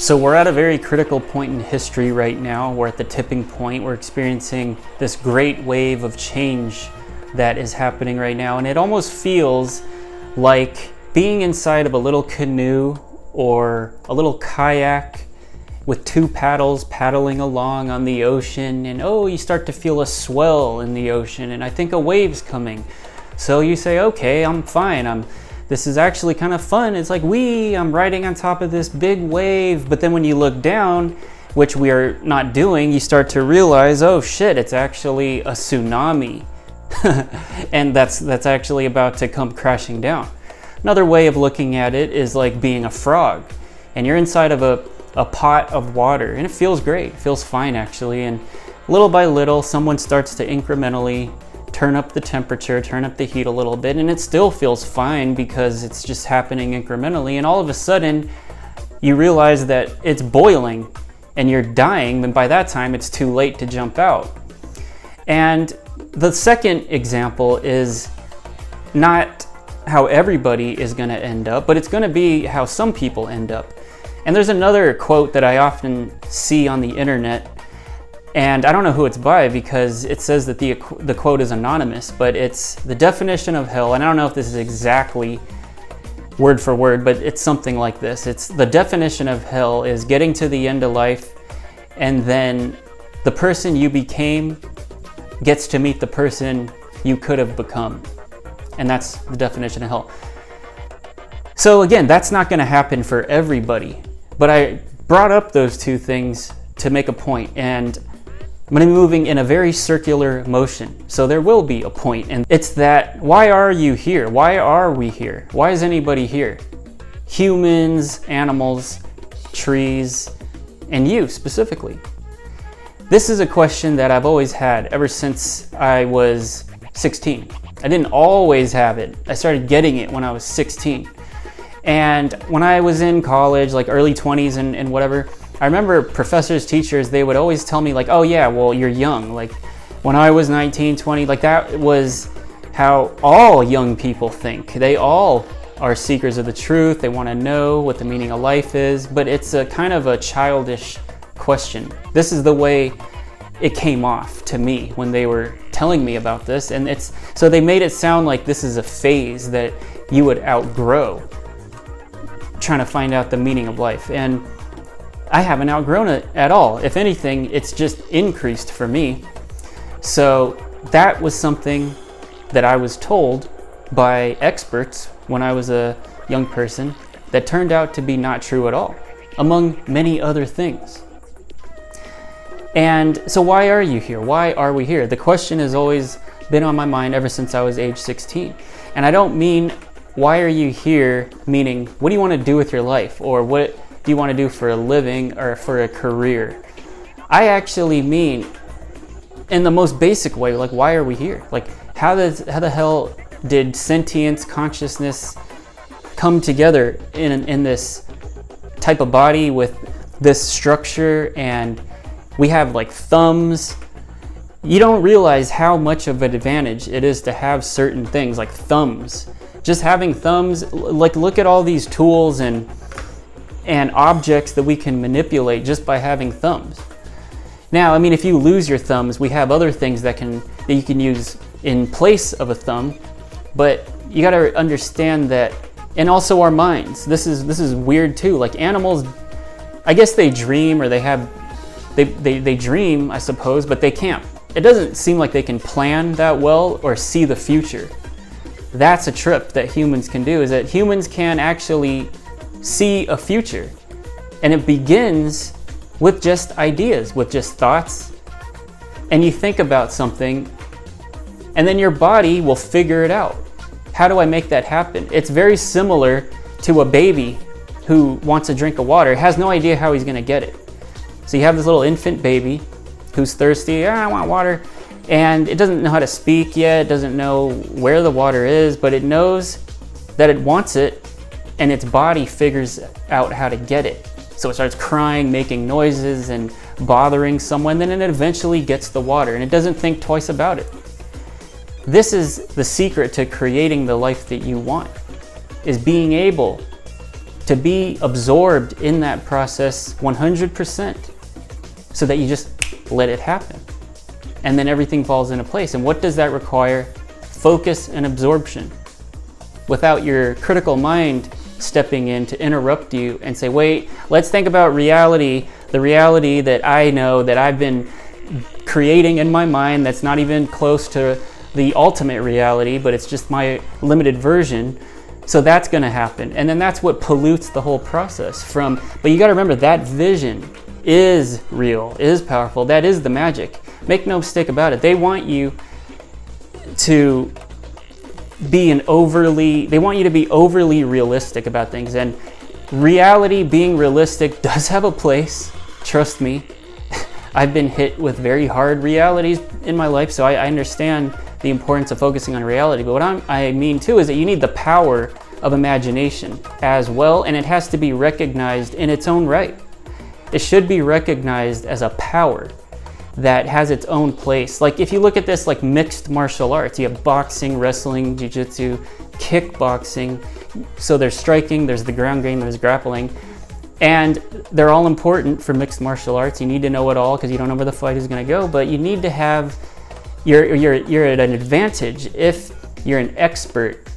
So we're at a very critical point in history right now. We're at the tipping point. We're experiencing this great wave of change that is happening right now. And it almost feels like being inside of a little canoe or a little kayak with two paddles paddling along on the ocean. And you start to feel a swell in the ocean. And I think a wave's coming. So you say, okay, I'm fine. This is actually kind of fun. It's like, I'm riding on top of this big wave. But then when you look down, which we are not doing, you start to realize, oh shit, it's actually a tsunami. And that's actually about to come crashing down. Another way of looking at it is like being a frog. And you're inside of a pot of water. And it feels great. It feels fine, actually. And little by little, someone starts to incrementally turn up the temperature, turn up the heat a little bit, and it still feels fine because it's just happening incrementally. And all of a sudden, you realize that it's boiling and you're dying, and by that time, it's too late to jump out. And the second example is not how everybody is going to end up, but it's going to be how some people end up. And there's another quote that I often see on the internet, and I don't know who it's by because it says that the quote is anonymous, but it's the definition of hell. And I don't know if this is exactly word for word, but it's something like this. It's the definition of hell is getting to the end of life, and then the person you became gets to meet the person you could have become. And that's the definition of hell. So again, that's not going to happen for everybody, but I brought up those two things to make a point, and I'm going to be moving in a very circular motion. So there will be a point, and it's that, why are you here? Why are we here? Why is anybody here? Humans, animals, trees, and you specifically. This is a question that I've always had ever since I was 16. I didn't always have it. I started getting it when I was 16. And when I was in college, like early 20s and whatever, I remember professors, teachers, they would always tell me like, oh yeah, well, you're young. Like when I was 19, 20, like that was how all young people think. They all are seekers of the truth. They want to know what the meaning of life is, but it's a kind of a childish question. This is the way it came off to me when they were telling me about this. And so they made it sound like this is a phase that you would outgrow, trying to find out the meaning of life. And I haven't outgrown it at all. If anything, it's just increased for me. So that was something that I was told by experts when I was a young person that turned out to be not true at all, among many other things. And so why are you here? Why are we here? The question has always been on my mind ever since I was age 16. And I don't mean, why are you here, meaning, what do you want to do with your life? Or what do you want to do for a living or for a career? I actually mean, in the most basic way, like, why are we here? Like, how the hell did sentience, consciousness come together in this type of body with this structure? And we have like thumbs. You don't realize how much of an advantage it is to have certain things like thumbs. Just having thumbs, like look at all these tools and objects that we can manipulate just by having thumbs. Now, I mean, if you lose your thumbs, we have other things that you can use in place of a thumb, but you got to understand that, and also our minds. This is weird too. Like animals, I guess they dream, or they dream, I suppose, but they can't. It doesn't seem like they can plan that well or see the future. That's a trip that humans can do, is that humans can actually see a future. And it begins with just ideas, with just thoughts. And you think about something, and then your body will figure it out. How do I make that happen? It's very similar to a baby who wants a drink of water, has no idea how he's gonna get it. So you have this little infant baby who's thirsty, I want water. And it doesn't know how to speak yet, it doesn't know where the water is, but it knows that it wants it, and its body figures out how to get it. So it starts crying, making noises, and bothering someone, then it eventually gets the water, and it doesn't think twice about it. This is the secret to creating the life that you want, is being able to be absorbed in that process 100%, so that you just let it happen. And then everything falls into place. And what does that require? Focus and absorption. Without your critical mind stepping in to interrupt you and say, wait, let's think about reality, the reality that I know, that I've been creating in my mind, that's not even close to the ultimate reality, but it's just my limited version. So that's going to happen. And then that's what pollutes the whole process but you got to remember, that vision is real, is powerful. That is the magic. Make no mistake about it. They want you to be overly realistic about things. And reality, being realistic, does have a place. Trust me. I've been hit with very hard realities in my life, so I understand the importance of focusing on reality. But what I mean too is that you need the power of imagination as well, and it has to be recognized in its own right. It should be recognized as a power that has its own place. Like if you look at this like mixed martial arts, you have boxing, wrestling, jiu-jitsu, kickboxing. So there's striking, there's the ground game, there's grappling. And they're all important for mixed martial arts. You need to know it all because you don't know where the fight is going to go, but you need to have, you're at an advantage if you're an expert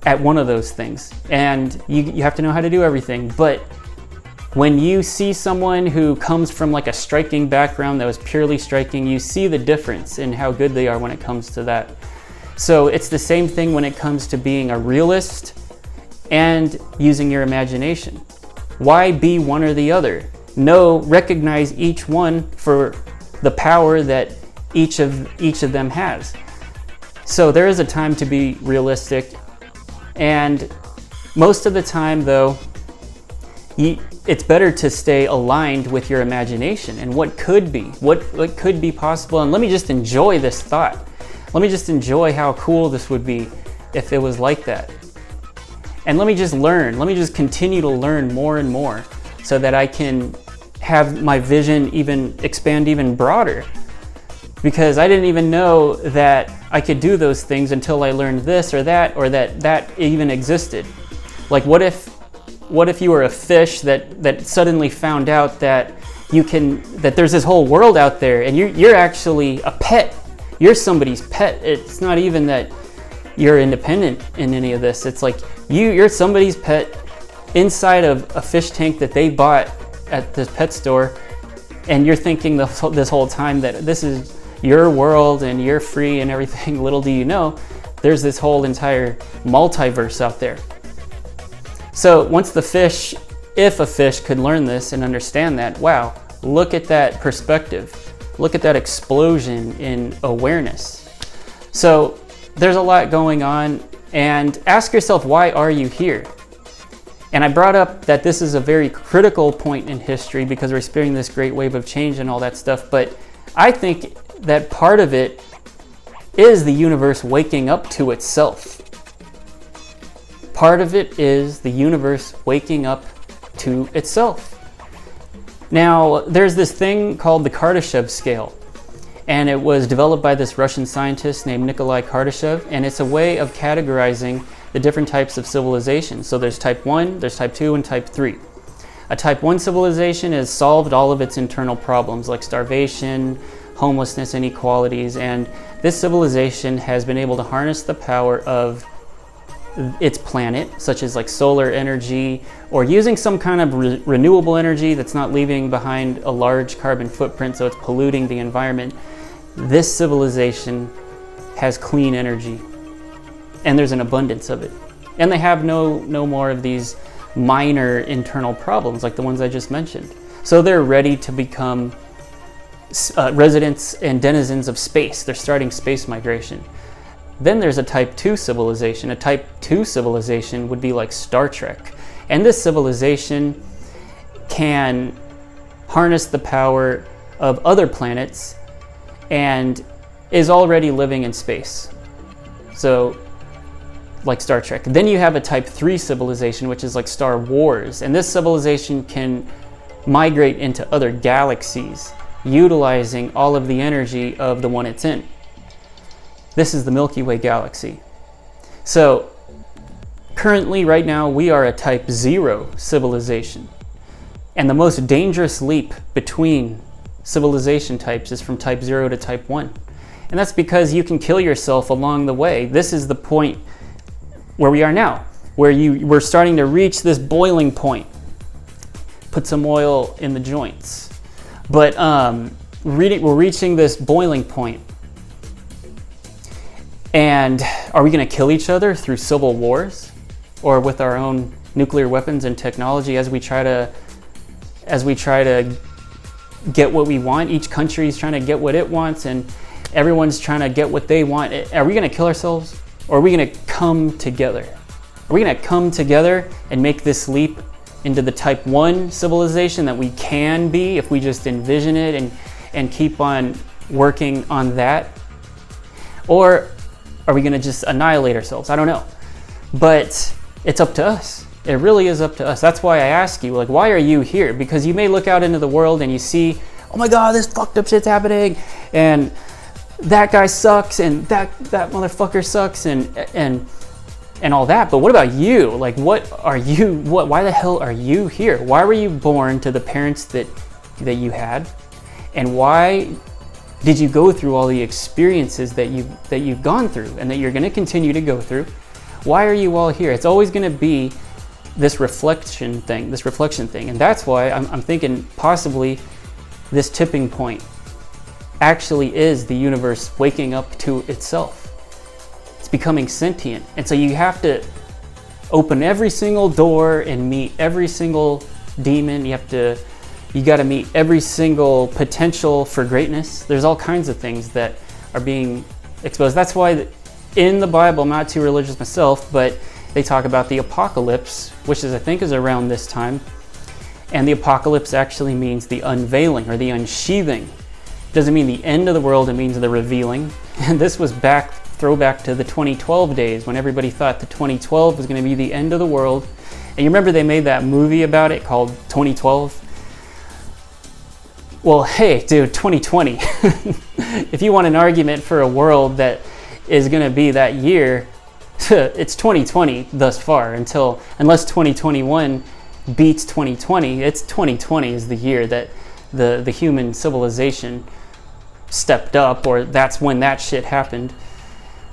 at one of those things. And you have to know how to do everything. But when you see someone who comes from like a striking background that was purely striking, you see the difference in how good they are when it comes to that. So it's the same thing when it comes to being a realist and using your imagination. Why be one or the other? No, recognize each one for the power that each of them has. So there is a time to be realistic, and most of the time though, it's better to stay aligned with your imagination and what could be possible. And let me just enjoy this thought. Let me just enjoy how cool this would be if it was like that. And let me just learn. Let me just continue to learn more and more so that I can have my vision expand even broader. Because I didn't even know that I could do those things until I learned this or that even existed. Like what if you were a fish that suddenly found out that there's this whole world out there and you're actually a pet. You're somebody's pet. It's not even that you're independent in any of this. It's like you're somebody's pet inside of a fish tank that they bought at this pet store, and you're thinking this whole time that this is your world and you're free and everything. Little do you know, there's this whole entire multiverse out there. So once if a fish could learn this and understand that, wow, look at that perspective. Look at that explosion in awareness. So there's a lot going on, and ask yourself, why are you here? And I brought up that this is a very critical point in history because we're experiencing this great wave of change and all that stuff. But I think that part of it is the universe waking up to itself. Part of it is the universe waking up to itself. Now, there's this thing called the Kardashev Scale, and it was developed by this Russian scientist named Nikolai Kardashev, and it's a way of categorizing the different types of civilizations. So there's type 1, there's type 2, and type 3. A type 1 civilization has solved all of its internal problems like starvation, homelessness, inequalities, and this civilization has been able to harness the power of its planet, such as like solar energy, or using some kind of renewable energy that's not leaving behind a large carbon footprint, so it's polluting the environment. This civilization has clean energy, and there's an abundance of it. And they have no more of these minor internal problems like the ones I just mentioned. So they're ready to become residents and denizens of space. They're starting space migration. Then there's a type 2 civilization. A type 2 civilization would be like Star Trek. And this civilization can harness the power of other planets and is already living in space. So, like Star Trek. Then you have a type 3 civilization, which is like Star Wars. And this civilization can migrate into other galaxies, utilizing all of the energy of the one it's in. This is the Milky Way galaxy. So Currently, right now, we are a type 0 civilization. And the most dangerous leap between civilization types is from type 0 to type 1. And that's because you can kill yourself along the way. This is the point where we are now, where we're starting to reach this boiling point. Put some oil in the joints. But we're reaching this boiling point. And are we going to kill each other through civil wars or with our own nuclear weapons and technology as we try to get what we want? Each country is trying to get what it wants, and everyone's trying to get what they want. Are we going to kill ourselves, or are we going to come together? Are we going to come together and make this leap into the type 1 civilization that we can be if we just envision it and keep on working on that? Or are we going to just annihilate ourselves? I don't know. But it's up to us. It really is up to us. That's why I ask you, like, why are you here? Because you may look out into the world and you see, oh my God, this fucked up shit's happening, and that guy sucks, and that motherfucker sucks, and all that. But what about you? Like, why the hell are you here? Why were you born to the parents that you had? And why did you go through all the experiences that you've gone through and that you're going to continue to go through? Why are you all here? It's always going to be this reflection thing. And that's why I'm thinking possibly this tipping point actually is the universe waking up to itself. It's becoming sentient. And so you have to open every single door and meet every single demon. You got to meet every single potential for greatness. There's all kinds of things that are being exposed. That's why in the Bible, I'm not too religious myself, but they talk about the apocalypse, which I think is around this time. And the apocalypse actually means the unveiling or the unsheathing. It doesn't mean the end of the world, it means the revealing. And this was throwback to the 2012 days when everybody thought the 2012 was going to be the end of the world. And you remember they made that movie about it called 2012? Well, hey, dude, 2020. If you want an argument for a world that is going to be that year, it's 2020 thus far, unless 2021 beats 2020. It's 2020 is the year that the human civilization stepped up, or that's when that shit happened.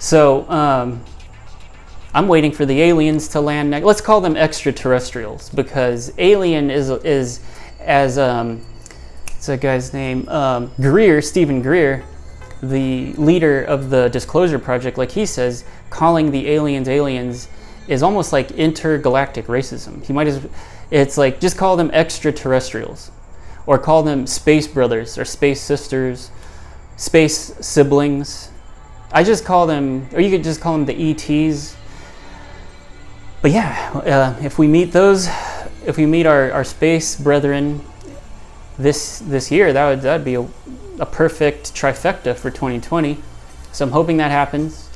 So I'm waiting for the aliens to land next. Let's call them extraterrestrials, because alien is as what's that guy's name? Stephen Greer, the leader of the Disclosure Project, like he says, calling the aliens is almost like intergalactic racism. It's like, just call them extraterrestrials, or call them space brothers or space sisters, space siblings. I just call them, or you could just call them the ETs. But yeah, if we meet our space brethren this year, that'd be a perfect trifecta for 2020. So I'm hoping that happens.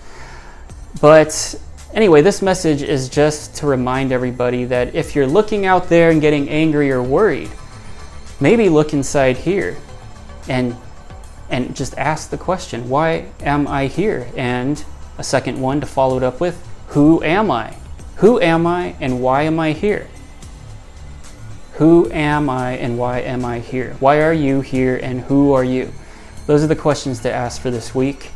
But anyway, this message is just to remind everybody that if you're looking out there and getting angry or worried, maybe look inside here and just ask the question, why am I here? And a second one to follow it up with, who am I? Who am I and why am I here? Who am I and why am I here? Why are you here and who are you? Those are the questions to ask for this week.